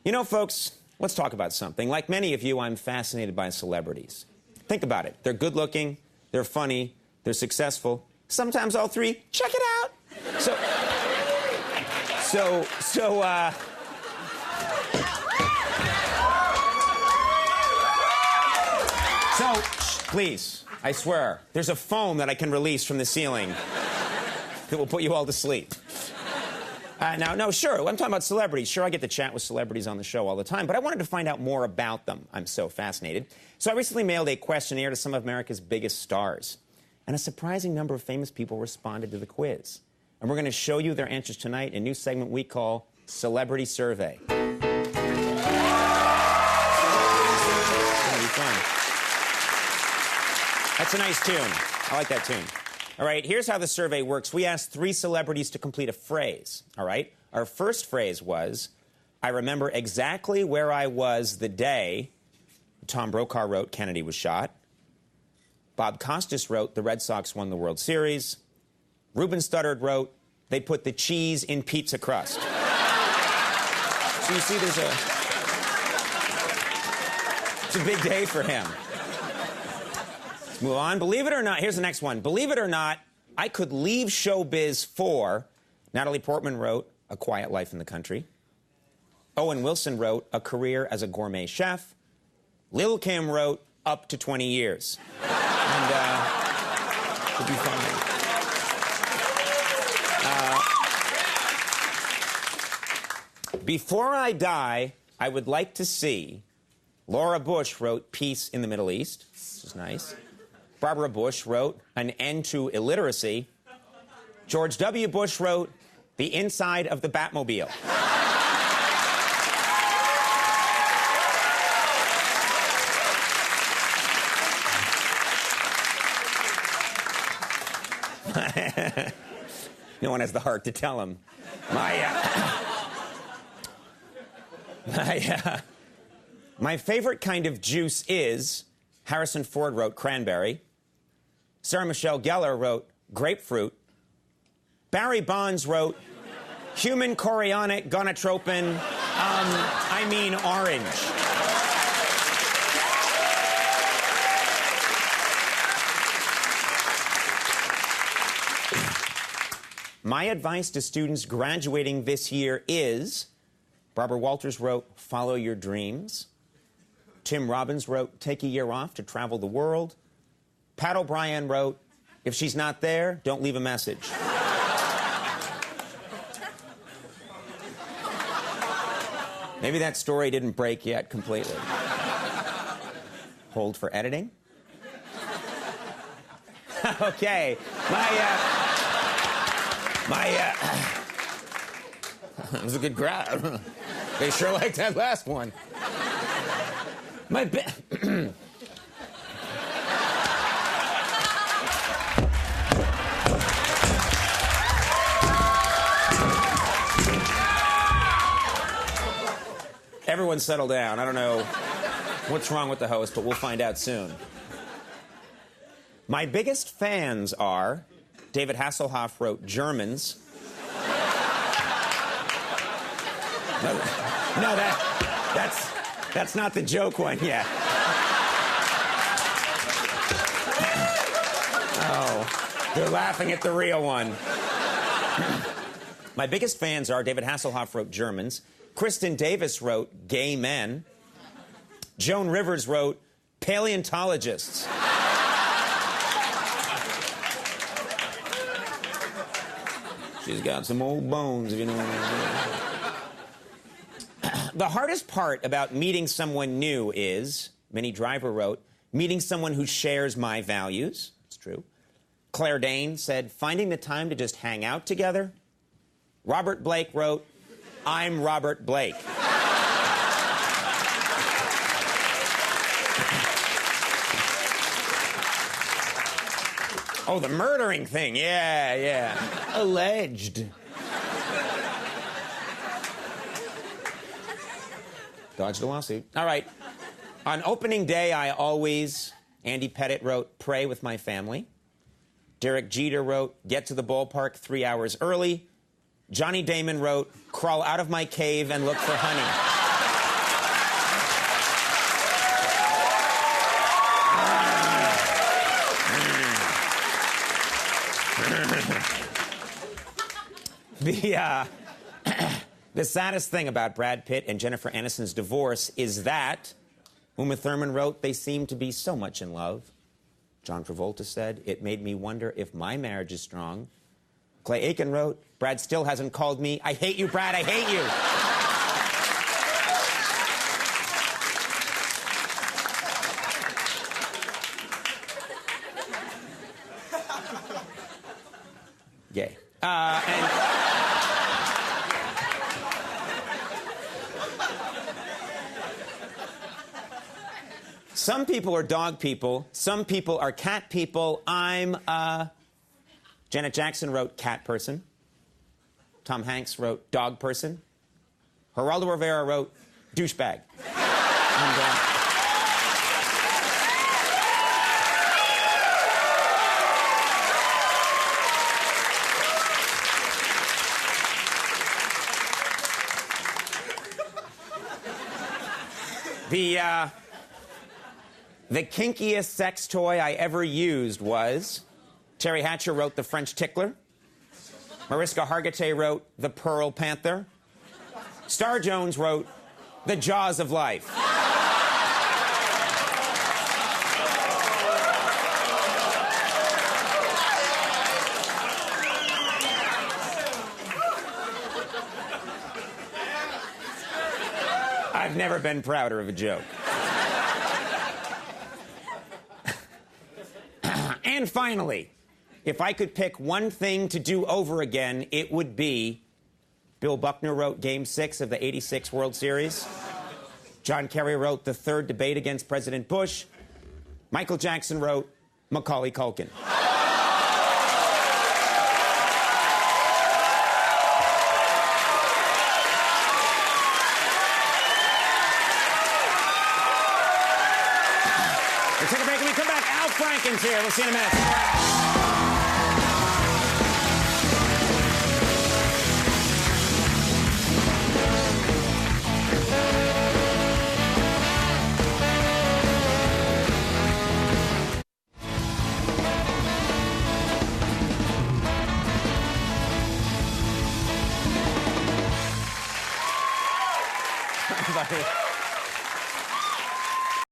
You know, folks, let's talk about something. Like many of you, I'm fascinated by celebrities. Think about it. They're good-looking, they're funny, they're successful. Sometimes all three. Check it out. Please, I swear, there's a foam that I can release from the ceiling that will put you all to sleep. No, sure, I'm talking about celebrities. Sure, I get to chat with celebrities on the show all the time, but I wanted to find out more about them. I'm so fascinated. So I recently mailed a questionnaire to some of America's biggest stars, and a surprising number of famous people responded to the quiz. And we're going to show you their answers tonight in a new segment we call Celebrity Survey. It's going to be fun. That's a nice tune. I like that tune. All right, here's how the survey works. We asked 3 celebrities to complete a phrase, all right? Our first phrase was, I remember exactly where I was the day Tom Brokaw wrote Kennedy was shot. Bob Costas wrote the Red Sox won the World Series. Ruben Studdard wrote, they put the cheese in pizza crust. So you see, it's a big day for him. Move on. Believe it or not, here's the next one. Believe it or not, I could leave showbiz for... Natalie Portman wrote A Quiet Life in the Country. Owen Wilson wrote A Career as a Gourmet Chef. Lil' Kim wrote Up to 20 Years. And, it'll be fun. Before I die, I would like to see... Laura Bush wrote Peace in the Middle East. This is nice. Barbara Bush wrote An End to Illiteracy. George W. Bush wrote The Inside of the Batmobile. No one has the heart to tell him. My favorite kind of juice is... Harrison Ford wrote Cranberry. Sarah Michelle Gellar wrote Grapefruit. Barry Bonds wrote Human Chorionic Gonadotropin, Orange. My advice to students graduating this year is... Barbara Walters wrote Follow Your Dreams. Tim Robbins wrote Take a Year Off to Travel the World. Pat O'Brien wrote If she's not there, don't leave a message. Maybe that story didn't break yet completely. Hold for editing. Okay. It was a good crowd. They sure liked that last one. Everyone settle down. I don't know what's wrong with the host, but we'll find out soon. My biggest fans are... David Hasselhoff wrote Germans. No, that's not the joke one yet. Oh, they're laughing at the real one. My biggest fans are David Hasselhoff wrote Germans. Kristen Davis wrote Gay Men. Joan Rivers wrote Paleontologists. She's got some old bones, if you know what I mean. The hardest part about meeting someone new is, Minnie Driver wrote, meeting someone who shares my values. It's true. Claire Dane said, finding the time to just hang out together. Robert Blake wrote, I'm Robert Blake. Oh, the murdering thing. Yeah. Alleged. Dodged a lawsuit. All right. On opening day, I always... Andy Pettit wrote, pray with my family. Derek Jeter wrote, get to the ballpark 3 hours early. Johnny Damon wrote, crawl out of my cave and look for honey. The, the saddest thing about Brad Pitt and Jennifer Aniston's divorce is that Uma Thurman wrote, "They seem to be so much in love." John Travolta said, "It made me wonder if my marriage is strong." Clay Aiken wrote, "Brad still hasn't called me. I hate you, Brad, I hate you." Gay. And some people are dog people. Some people are cat people. I'm, Janet Jackson wrote cat person. Tom Hanks wrote dog person. Geraldo Rivera wrote douchebag. And, the kinkiest sex toy I ever used was, Terry Hatcher wrote The French Tickler. Mariska Hargitay wrote The Pearl Panther. Star Jones wrote The Jaws of Life. I've never been prouder of a joke. And finally, if I could pick one thing to do over again, it would be Bill Buckner wrote Game 6 of the '86 World Series. John Kerry wrote the third debate against President Bush. Michael Jackson wrote Macaulay Culkin. We'll take a break. When we come back, Al Franken's here. We'll see you in a minute. Everybody.